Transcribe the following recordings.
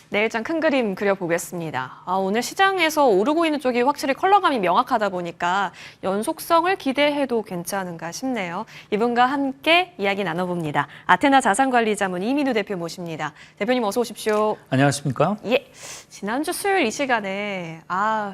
내일장 큰 그림 그려보겠습니다. 오늘 시장에서 오르고 있는 쪽이 확실히 컬러감이 명확하다 보니까 연속성을 기대해도 괜찮은가 싶네요. 이분과 함께 이야기 나눠봅니다. 아테나 자산관리자문 이민우 대표 모십니다. 대표님 어서 오십시오. 안녕하십니까? 예, 지난주 수요일 이 시간에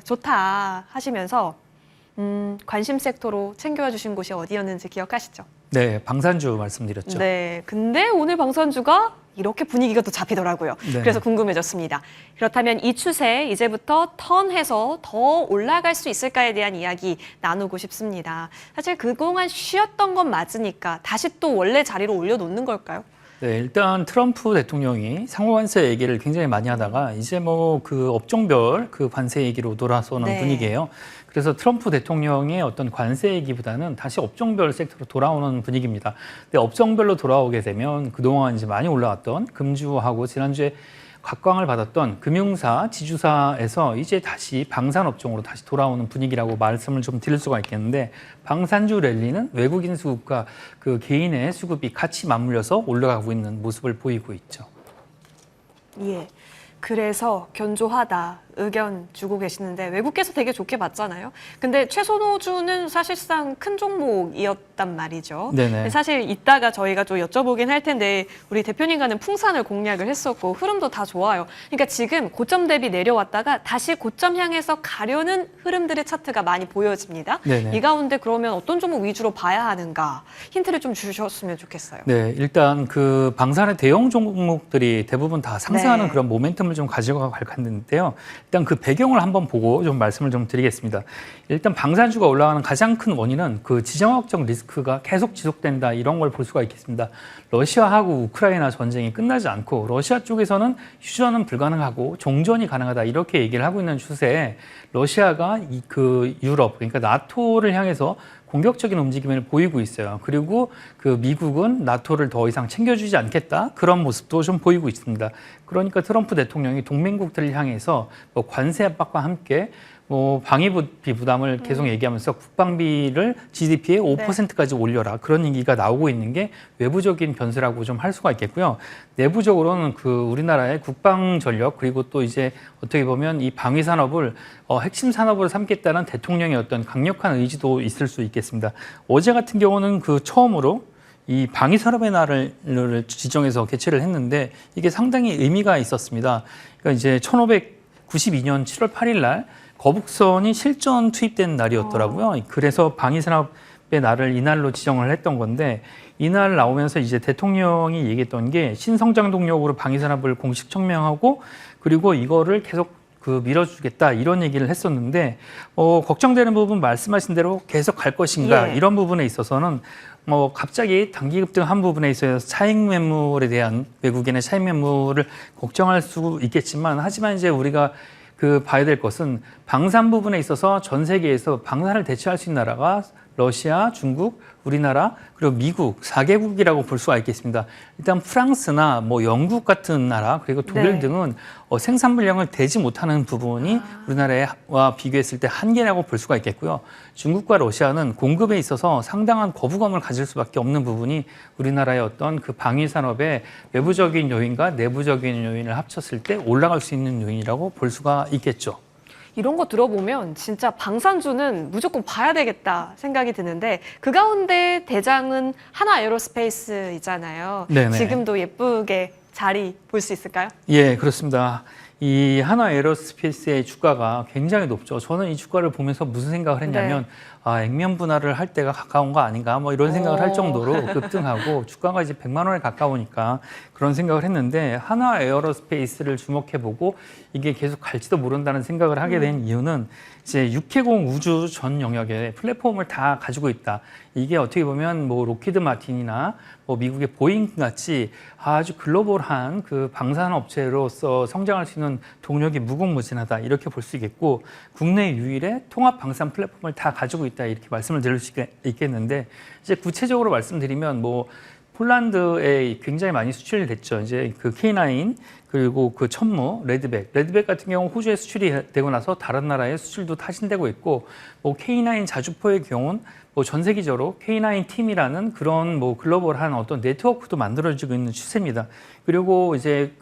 좋다 하시면서 관심 섹터로 챙겨와 주신 곳이 어디였는지 기억하시죠? 네, 방산주 말씀드렸죠. 네, 근데 오늘 방산주가 이렇게 분위기가 또 잡히더라고요. 네. 그래서 궁금해졌습니다. 그렇다면 이 추세 이제부터 턴해서 더 올라갈 수 있을까에 대한 이야기 나누고 싶습니다. 사실 그동안 쉬었던 건 맞으니까 다시 또 원래 자리로 올려놓는 걸까요? 네, 일단 트럼프 대통령이 상호관세 얘기를 굉장히 많이 하다가 이제 뭐 그 업종별 그 관세 얘기로 돌아서는 네. 분위기예요. 그래서 트럼프 대통령의 어떤 관세 얘기보다는 다시 업종별 섹터로 돌아오는 분위기입니다. 근데 업종별로 돌아오게 되면 그동안 이제 많이 올라왔던 금주하고 지난주에 각광을 받았던 금융사, 지주사에서 이제 다시 방산업종으로 다시 돌아오는 분위기라고 말씀을 좀 드릴 수가 있겠는데, 방산주 랠리는 외국인 수급과 그 개인의 수급이 같이 맞물려서 올라가고 있는 모습을 보이고 있죠. 예. 그래서 견조하다 의견 주고 계시는데 외국계에서 되게 좋게 봤잖아요. 근데 최선호주는 사실상 큰 종목이었단 말이죠. 네네. 사실 이따가 저희가 좀 여쭤보긴 할 텐데 우리 대표님과는 풍산을 공략을 했었고 흐름도 다 좋아요. 그러니까 지금 고점 대비 내려왔다가 다시 고점 향해서 가려는 흐름들의 차트가 많이 보여집니다. 네네. 이 가운데 그러면 어떤 종목 위주로 봐야 하는가 힌트를 좀 주셨으면 좋겠어요. 네, 일단 그 방산의 대형 종목들이 대부분 다 상승하는 네. 그런 모멘텀을 좀 가지고 갈 건데요. 일단 그 배경을 한번 보고 좀 말씀을 좀 드리겠습니다. 일단 방산주가 올라가는 가장 큰 원인은 그 지정학적 리스크가 계속 지속된다, 이런 걸 볼 수가 있겠습니다. 러시아하고 우크라이나 전쟁이 끝나지 않고 러시아 쪽에서는 휴전은 불가능하고 종전이 가능하다, 이렇게 얘기를 하고 있는 추세에 러시아가 그 유럽, 그러니까 나토를 향해서 공격적인 움직임을 보이고 있어요. 그리고 그 미국은 나토를 더 이상 챙겨주지 않겠다, 그런 모습도 좀 보이고 있습니다. 그러니까 트럼프 대통령이 동맹국들을 향해서 뭐 관세 압박과 함께 뭐 방위비 부담을 계속 얘기하면서 국방비를 GDP의 5%까지 올려라, 그런 얘기가 나오고 있는 게 외부적인 변수라고 좀 할 수가 있겠고요. 내부적으로는 그 우리나라의 국방 전력, 그리고 또 이제 어떻게 보면 이 방위 산업을 핵심 산업으로 삼겠다는 대통령의 어떤 강력한 의지도 있을 수 있겠습니다. 어제 같은 경우는 그 처음으로 이 방위산업의 날을 지정해서 개최를 했는데 이게 상당히 의미가 있었습니다. 그러니까 이제 1592년 7월 8일 날 거북선이 실전 투입된 날이었더라고요. 그래서 방위산업의 날을 이날로 지정을 했던 건데, 이날 나오면서 이제 대통령이 얘기했던 게 신성장 동력으로 방위산업을 공식 청명하고 그리고 이거를 계속 그 밀어주겠다, 이런 얘기를 했었는데, 걱정되는 부분 말씀하신 대로 계속 갈 것인가, 예. 이런 부분에 있어서는 갑자기 단기 급등한 부분에 있어서 차익 매물에 대한 외국인의 차익 매물을 걱정할 수 있겠지만, 하지만 이제 우리가 그 봐야 될 것은 방산 부분에 있어서 전 세계에서 방산을 대체할 수 있는 나라가 러시아, 중국, 우리나라, 그리고 미국 4개국이라고 볼 수가 있겠습니다. 일단 프랑스나 뭐 영국 같은 나라, 그리고 독일 네. 등은 생산 물량을 대지 못하는 부분이 우리나라와 비교했을 때 한계라고 볼 수가 있겠고요. 중국과 러시아는 공급에 있어서 상당한 거부감을 가질 수밖에 없는 부분이 우리나라의 어떤 그 방위 산업의 외부적인 요인과 내부적인 요인을 합쳤을 때 올라갈 수 있는 요인이라고 볼 수가 있겠죠. 이런 거 들어보면 진짜 방산주는 무조건 봐야 되겠다 생각이 드는데, 그 가운데 대장은 하나 에어로스페이스이잖아요. 네네. 지금도 예쁘게 자리 볼 수 있을까요? 예, 그렇습니다. 이 하나 에어로스페이스의 주가가 굉장히 높죠. 저는 이 주가를 보면서 무슨 생각을 했냐면, 액면 분할을 할 때가 가까운 거 아닌가, 뭐 이런 생각을 할 정도로 급등하고 주가가 이제 100만 원에 가까우니까 그런 생각을 했는데, 하나 에어로스페이스를 주목해보고 이게 계속 갈지도 모른다는 생각을 하게 된 이유는 이제 육해공 우주 전 영역에 플랫폼을 다 가지고 있다. 이게 어떻게 보면 뭐 로키드 마틴이나 뭐 미국의 보잉 같이 아주 글로벌한 그 방산 업체로서 성장할 수 있는 동력이 무궁무진하다, 이렇게 볼 수 있겠고, 국내 유일의 통합 방산 플랫폼을 다 가지고 있다, 이렇게 말씀을 드릴 수 있겠는데, 이제 구체적으로 말씀드리면 뭐 폴란드에 굉장히 많이 수출이 됐죠. 이제 그 K9 그리고 그 천무, 레드백 같은 경우 호주에 수출이 되고 나서 다른 나라에 수출도 타진되고 있고, 뭐 K9 자주포의 경우는 뭐 전 세계적으로 K9 팀이라는 그런 뭐 글로벌한 어떤 네트워크도 만들어지고 있는 추세입니다. 그리고 이제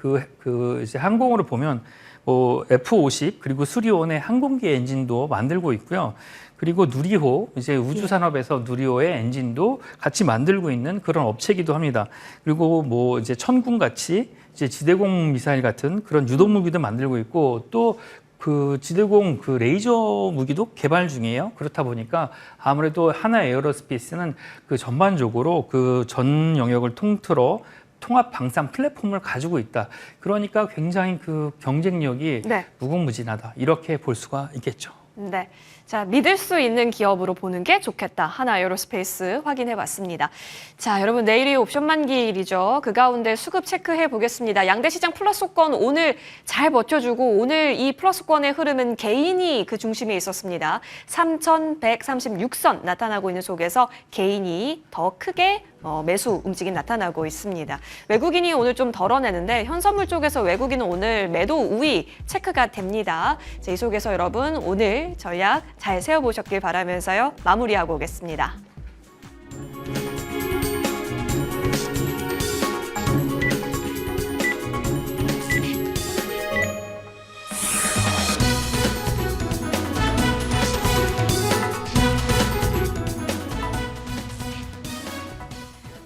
이제 항공으로 보면 뭐 F-50 그리고 수리온의 항공기 엔진도 만들고 있고요. 그리고 누리호, 이제 우주 산업에서 누리호의 엔진도 같이 만들고 있는 그런 업체이기도 합니다. 그리고 뭐 이제 천군 같이 이제 지대공 미사일 같은 그런 유도 무기도 만들고 있고, 또 그 지대공 그 레이저 무기도 개발 중이에요. 그렇다 보니까 아무래도 하나 에어로스페이스는 그 전반적으로 그 전 영역을 통틀어 통합 방산 플랫폼을 가지고 있다. 그러니까 굉장히 그 경쟁력이 네. 무궁무진하다. 이렇게 볼 수가 있겠죠. 네. 자, 믿을 수 있는 기업으로 보는 게 좋겠다. 하나 에어로스페이스 확인해 봤습니다. 자, 여러분 내일이 옵션 만기일이죠. 그 가운데 수급 체크해 보겠습니다. 양대 시장 플러스권 오늘 잘 버텨주고, 오늘 이 플러스권의 흐름은 개인이 그 중심에 있었습니다. 3,136선 나타나고 있는 속에서 개인이 더 크게 매수 움직임 나타나고 있습니다. 외국인이 오늘 좀 덜어내는데 현선물 쪽에서 외국인은 오늘 매도 우위 체크가 됩니다. 자, 이 속에서 여러분 오늘 전략 잘 세워보셨길 바라면서요. 마무리하고 오겠습니다.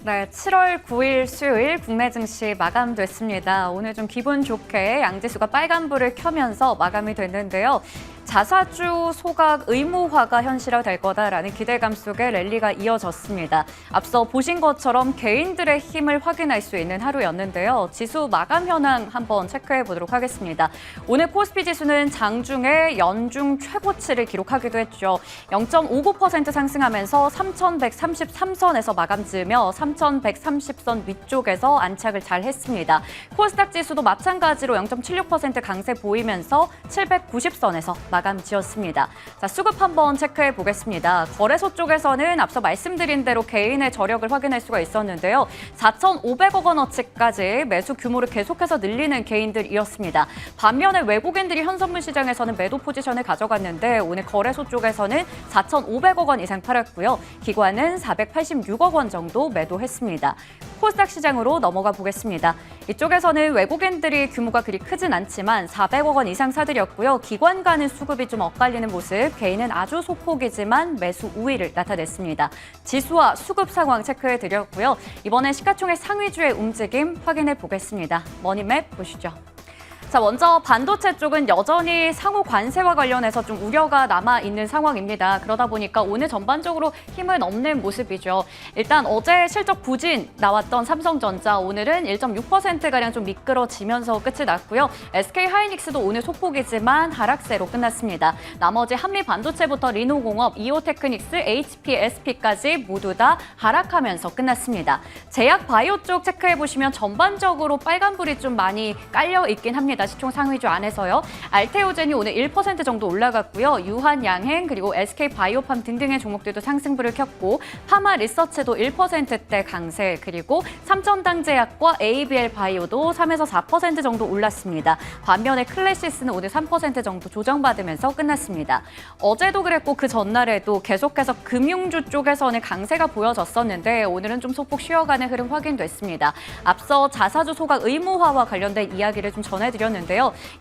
네, 7월 9일 수요일 국내 증시 마감됐습니다. 오늘 좀 기분 좋게 양지수가 빨간불을 켜면서 마감이 됐는데요. 자사주 소각 의무화가 현실화될 거다라는 기대감 속에 랠리가 이어졌습니다. 앞서 보신 것처럼 개인들의 힘을 확인할 수 있는 하루였는데요. 지수 마감 현황 한번 체크해 보도록 하겠습니다. 오늘 코스피 지수는 장중에 연중 최고치를 기록하기도 했죠. 0.59% 상승하면서 3,133선에서 마감 지으며 3,130선 위쪽에서 안착을 잘 했습니다. 코스닥 지수도 마찬가지로 0.76% 강세 보이면서 790선에서 마감 지었습니다. 자, 수급 한번 체크해 보겠습니다. 거래소 쪽에서는 앞서 말씀드린 대로 개인의 저력을 확인할 수가 있었는데요. 4,500억 원어치까지 매수 규모를 계속해서 늘리는 개인들이었습니다. 반면에 외국인들이 현선물 시장에서는 매도 포지션을 가져갔는데 오늘 거래소 쪽에서는 4,500억 원 이상 팔았고요. 기관은 486억 원 정도 매도했습니다. 코스닥 시장으로 넘어가 보겠습니다. 이쪽에서는 외국인들이 규모가 그리 크진 않지만 400억 원 이상 사들였고요. 기관 간의 수급이 좀 엇갈리는 모습, 개인은 아주 소폭이지만 매수 우위를 나타냈습니다. 지수와 수급 상황 체크해드렸고요. 이번엔 시가총액 상위주의 움직임 확인해 보겠습니다. 머니맵 보시죠. 자, 먼저 반도체 쪽은 여전히 상호 관세와 관련해서 좀 우려가 남아있는 상황입니다. 그러다 보니까 오늘 전반적으로 힘은 없는 모습이죠. 일단 어제 실적 부진 나왔던 삼성전자 오늘은 1.6%가량 좀 미끄러지면서 끝이 났고요. SK하이닉스도 오늘 소폭이지만 하락세로 끝났습니다. 나머지 한미반도체부터 리노공업, 이오테크닉스, HPSP까지 모두 다 하락하면서 끝났습니다. 제약바이오 쪽 체크해보시면 전반적으로 빨간불이 좀 많이 깔려있긴 합니다. 시총 상위주 안에서요. 알테오젠이 오늘 1% 정도 올라갔고요. 유한양행 그리고 SK바이오팜 등등의 종목들도 상승불을 켰고 파마 리서치도 1%대 강세, 그리고 삼천당제약과 ABL 바이오도 3에서 4% 정도 올랐습니다. 반면에 클래시스는 오늘 3% 정도 조정받으면서 끝났습니다. 어제도 그랬고 그 전날에도 계속해서 금융주 쪽에서는 강세가 보여졌었는데 오늘은 좀 소폭 쉬어가는 흐름 확인됐습니다. 앞서 자사주 소각 의무화와 관련된 이야기를 좀 전해드렸는데요.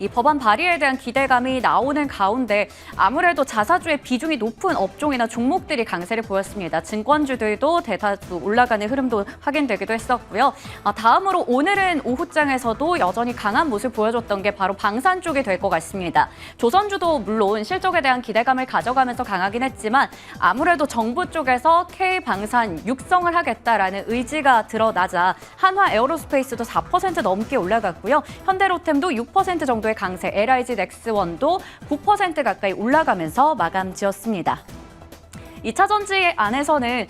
이 법안 발의에 대한 기대감이 나오는 가운데 아무래도 자사주의 비중이 높은 업종이나 종목들이 강세를 보였습니다. 증권주들도 대다수 올라가는 흐름도 확인되기도 했었고요. 다음으로 오늘은 오후장에서도 여전히 강한 모습을 보여줬던 게 바로 방산 쪽이 될 것 같습니다. 조선주도 물론 실적에 대한 기대감을 가져가면서 강하긴 했지만 아무래도 정부 쪽에서 K방산 육성을 하겠다라는 의지가 드러나자 한화 에어로스페이스도 4% 넘게 올라갔고요. 현대로템도 6% 정도의 강세, LIG 넥스원도 9% 가까이 올라가면서 마감 지었습니다. 2차 전지 안에서는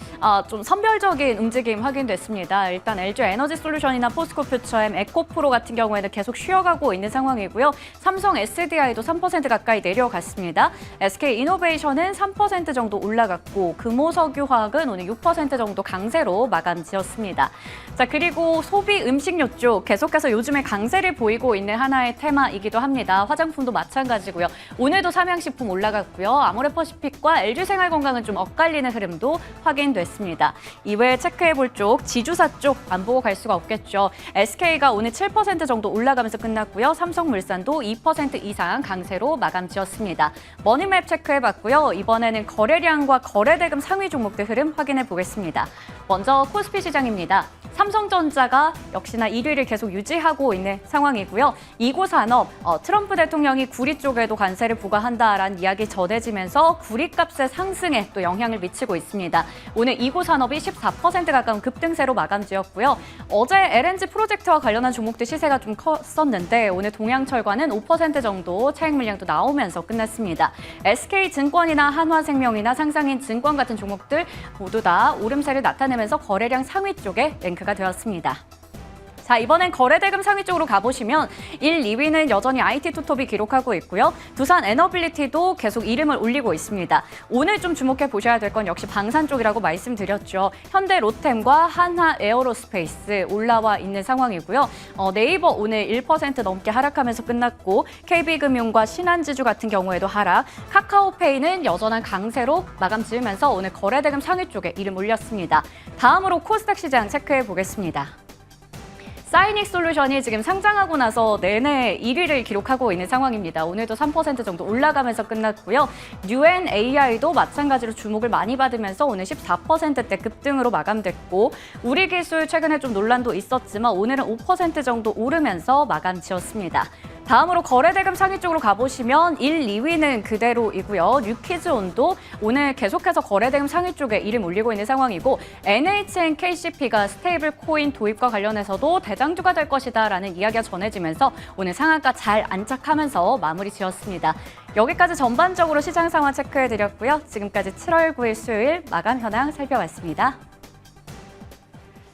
좀 선별적인 움직임 확인됐습니다. 일단 LG 에너지 솔루션이나 포스코 퓨처엠, 에코프로 같은 경우에는 계속 쉬어가고 있는 상황이고요. 삼성 SDI도 3% 가까이 내려갔습니다. SK 이노베이션은 3% 정도 올라갔고 금호석유화학은 오늘 6% 정도 강세로 마감 지었습니다. 자, 그리고 소비 음식료 쪽 계속해서 요즘에 강세를 보이고 있는 하나의 테마이기도 합니다. 화장품도 마찬가지고요. 오늘도 삼양식품 올라갔고요. 아모레퍼시픽과 LG생활건강은 좀 엇갈리는 흐름도 확인됐습니다. 이외에 체크해볼 쪽 지주사 쪽 안 보고 갈 수가 없겠죠. SK가 오늘 7% 정도 올라가면서 끝났고요. 삼성물산도 2% 이상 강세로 마감 지었습니다. 머니맵 체크해봤고요. 이번에는 거래량과 거래대금 상위 종목들 흐름 확인해 보겠습니다. 먼저 코스피 시장입니다. 삼성전자가 역시나 1위를 계속 유지하고 있는 상황이고요. 이고산업, 트럼프 대통령이 구리 쪽에도 관세를 부과한다라는 이야기 전해지면서 구리값의 상승에 또 영향을 미치고 있습니다. 오늘 이고산업이 14% 가까운 급등세로 마감 지었고요. 어제 LNG 프로젝트와 관련한 종목들 시세가 좀 컸었는데 오늘 동양철과는 5% 정도 차익 물량도 나오면서 끝났습니다. SK증권이나 한화생명이나 상상인증권 같은 종목들 모두 다 오름세를 나타내면서 거래량 상위 쪽에 랭크가 되었습니다. 자, 이번엔 거래대금 상위 쪽으로 가보시면 1, 2위는 여전히 IT투톱이 기록하고 있고요. 두산 에너빌리티도 계속 이름을 올리고 있습니다. 오늘 좀 주목해 보셔야 될 건 역시 방산 쪽이라고 말씀드렸죠. 현대 로템과 한화 에어로스페이스 올라와 있는 상황이고요. 네이버 오늘 1% 넘게 하락하면서 끝났고 KB금융과 신한지주 같은 경우에도 하락, 카카오페이는 여전한 강세로 마감 지으면서 오늘 거래대금 상위 쪽에 이름 올렸습니다. 다음으로 코스닥 시장 체크해 보겠습니다. 사이닉 솔루션이 지금 상장하고 나서 내내 1위를 기록하고 있는 상황입니다. 오늘도 3% 정도 올라가면서 끝났고요. UNAI도 마찬가지로 주목을 많이 받으면서 오늘 14%대 급등으로 마감됐고 우리기술 최근에 좀 논란도 있었지만 오늘은 5% 정도 오르면서 마감 지었습니다. 다음으로 거래대금 상위 쪽으로 가보시면 1, 2위는 그대로이고요. 뉴키즈온도 오늘 계속해서 거래대금 상위 쪽에 이름 올리고 있는 상황이고 NHN KCP가 스테이블 코인 도입과 관련해서도 대장주가 될 것이다라는 이야기가 전해지면서 오늘 상한가 잘 안착하면서 마무리 지었습니다. 여기까지 전반적으로 시장 상황 체크해드렸고요. 지금까지 7월 9일 수요일 마감 현황 살펴봤습니다.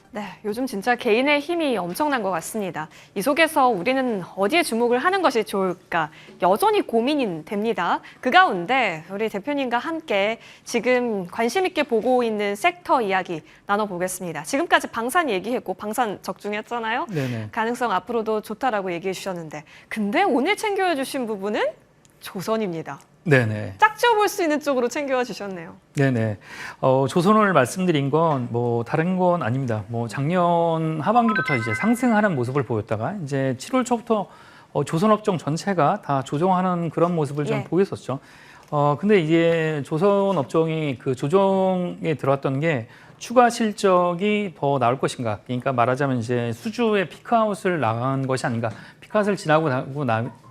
네, 요즘 진짜 개인의 힘이 엄청난 것 같습니다. 이 속에서 우리는 어디에 주목을 하는 것이 좋을까 여전히 고민이 됩니다. 그 가운데 우리 대표님과 함께 지금 관심 있게 보고 있는 섹터 이야기 나눠보겠습니다. 지금까지 방산 얘기했고 방산 적중했잖아요. 네네. 가능성 앞으로도 좋다라고 얘기해 주셨는데 근데 오늘 챙겨와 주신 부분은 조선입니다. 네네. 짝지어 볼 수 있는 쪽으로 챙겨와 주셨네요. 네네. 조선을 말씀드린 건 뭐 다른 건 아닙니다. 뭐 작년 하반기부터 이제 상승하는 모습을 보였다가 이제 7월 초부터 조선업종 전체가 다 조정하는 그런 모습을 좀 예. 보였었죠. 근데 이제 조선업종이 그 조정에 들어왔던 게 추가 실적이 더 나올 것인가. 그러니까 말하자면 이제 수주의 피크아웃을 나간 것이 아닌가. 피크아웃을 지나고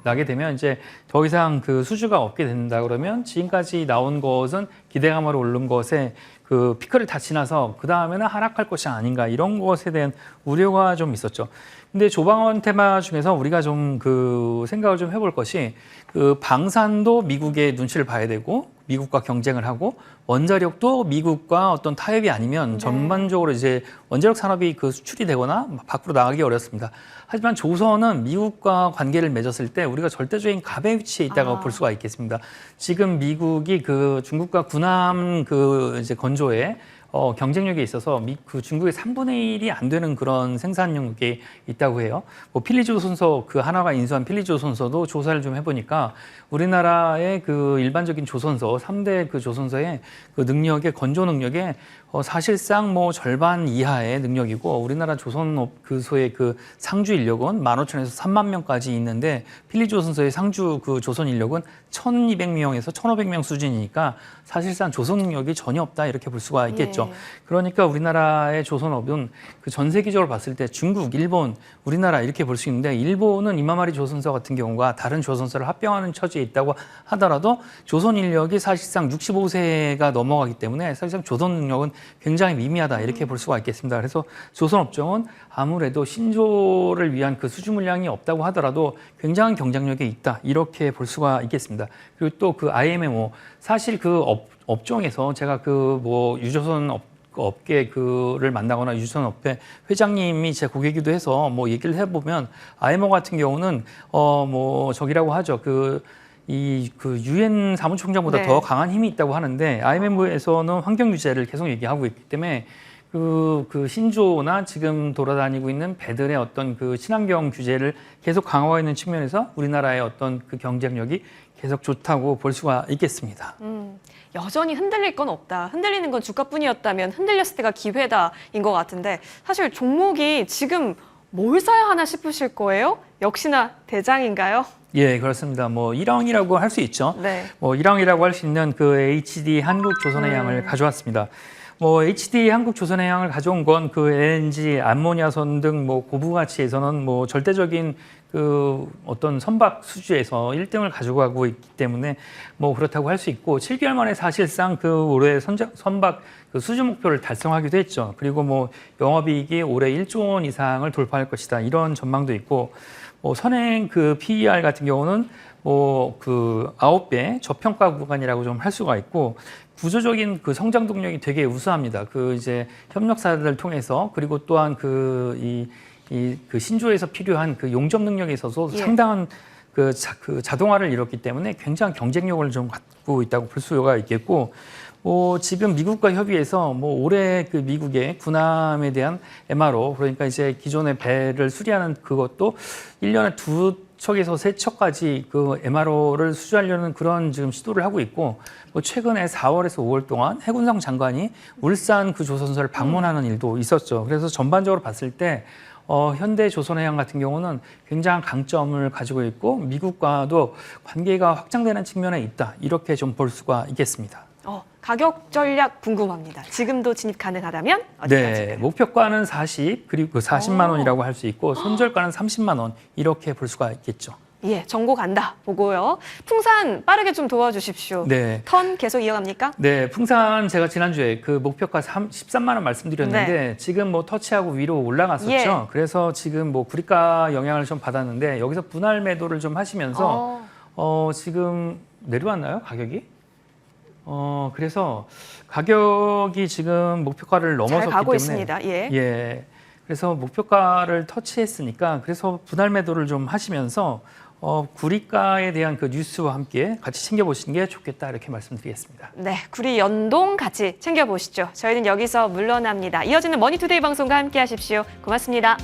나게 되면 이제 더 이상 그 수주가 없게 된다 그러면 지금까지 나온 것은 기대감으로 오른 것에 그 피크를 다 지나서 그 다음에는 하락할 것이 아닌가 이런 것에 대한 우려가 좀 있었죠. 근데 조방원 테마 중에서 우리가 좀 그 생각을 좀 해볼 것이 그 방산도 미국의 눈치를 봐야 되고 미국과 경쟁을 하고 원자력도 미국과 어떤 타협이 아니면 전반적으로 이제 원자력 산업이 그 수출이 되거나 밖으로 나가기 어렵습니다. 하지만 조선은 미국과 관계를 맺었을 때 우리가 절대적인 갑의 위치에 있다고 볼 수가 있겠습니다. 지금 미국이 그 중국과 군함 그 이제 건조에 경쟁력에 있어서 그 중국의 3분의 1이 안 되는 그런 생산력이 있다고 해요. 뭐 필리조선소 그 하나가 인수한 필리조선소도 조사를 좀 해보니까 우리나라의 그 일반적인 조선소 3대 그 조선소의 그 능력의 건조 능력에 사실상 뭐 절반 이하의 능력이고 우리나라 조선업 그 소의 그 상주 인력은 15,000에서 3만 명까지 있는데 필리조선소의 상주 그 조선 인력은 1,200명에서 1,500명 수준이니까 사실상 조선 능력이 전혀 없다 이렇게 볼 수가 있겠죠. 있죠. 그러니까 우리나라의 조선업은 그 전 세계적으로 봤을 때 중국, 일본, 우리나라 이렇게 볼 수 있는데 일본은 이마마리 조선소 같은 경우가 다른 조선소를 합병하는 처지에 있다고 하더라도 조선 인력이 사실상 65세가 넘어가기 때문에 사실상 조선 능력은 굉장히 미미하다 이렇게 볼 수가 있겠습니다. 그래서 조선업종은 아무래도 신조를 위한 그 수주 물량이 없다고 하더라도 굉장한 경쟁력이 있다 이렇게 볼 수가 있겠습니다. 그리고 또 그 IMMO 사실 그 업종에서 제가 그 뭐 유조선 업계 그를 만나거나 유조선 업계 회장님이 제 고객이기도 해서 뭐 얘기를 해보면 IMO 같은 경우는 뭐 저기라고 하죠. 그 유엔 사무총장보다 네. 더 강한 힘이 있다고 하는데 IMF에서는 환경 규제를 계속 얘기하고 있기 때문에 그 신조나 지금 돌아다니고 있는 배들의 어떤 그 친환경 규제를 계속 강화하고 있는 측면에서 우리나라의 어떤 그 경쟁력이 계속 좋다고 볼 수가 있겠습니다. 여전히 흔들릴 건 없다. 흔들리는 건 주가뿐이었다면 흔들렸을 때가 기회다인 것 같은데 사실 종목이 지금 뭘 사야 하나 싶으실 거예요? 역시나 대장인가요? 예, 그렇습니다. 뭐 1왕이라고 할 수 있죠. 네. 뭐 1왕이라고 할 수 있는 그 HD 한국조선해양을 가져왔습니다. 뭐 HD 한국조선해양을 가져온 건 그 LNG, 암모니아선 등 뭐 고부 가치에서는 뭐 절대적인 그 어떤 선박 수주에서 1등을 가져가고 있기 때문에 뭐 그렇다고 할 수 있고 7개월 만에 사실상 그 올해 선박 그 수주 목표를 달성하기도 했죠. 그리고 뭐 영업이익이 올해 1조 원 이상을 돌파할 것이다 이런 전망도 있고 뭐 선행 그 PER 같은 경우는 뭐 그 9배 저평가 구간이라고 좀 할 수가 있고 구조적인 그 성장 동력이 되게 우수합니다. 그 이제 협력사들을 통해서 그리고 또한 그 신조에서 필요한 그 용접 능력에 있어서 예. 상당한 그 자동화를 이뤘기 때문에 굉장한 경쟁력을 좀 갖고 있다고 볼 수가 있겠고, 지금 미국과 협의해서 올해 그 미국의 군함에 대한 MRO, 그러니까 이제 기존의 배를 수리하는 그것도 1년에 2척에서 3척까지 그 MRO를 수주하려는 그런 지금 시도를 하고 있고, 최근에 4월에서 5월 동안 해군성 장관이 울산 그 조선소를 방문하는 일도 있었죠. 그래서 전반적으로 봤을 때 현대조선해양 같은 경우는 굉장한 강점을 가지고 있고 미국과도 관계가 확장되는 측면에 있다. 이렇게 좀 볼 수가 있겠습니다. 가격 전략 궁금합니다. 지금도 진입 가능하다면 어디까지? 네, 목표가는 40, 그리고 40만 원이라고 할 수 있고 손절가는 30만 원 이렇게 볼 수가 있겠죠. 예, 정보 간다 보고요. 풍산 빠르게 좀 도와주십시오. 네. 턴 계속 이어갑니까? 네, 풍산 제가 지난주에 그 목표가 13만 원 말씀드렸는데 네. 지금 터치하고 위로 올라갔었죠. 예. 그래서 지금 구리가 영향을 좀 받았는데 여기서 분할 매도를 좀 하시면서 지금 내려왔나요, 가격이? 그래서 가격이 지금 목표가를 넘어섰기 잘 가고 때문에 있습니다. 예. 예. 그래서 목표가를 터치했으니까 그래서 분할 매도를 좀 하시면서 구리가에 대한 그 뉴스와 함께 같이 챙겨보시는 게 좋겠다 이렇게 말씀드리겠습니다. 네, 구리 연동 같이 챙겨보시죠. 저희는 여기서 물러납니다. 이어지는 머니투데이 방송과 함께 하십시오. 고맙습니다.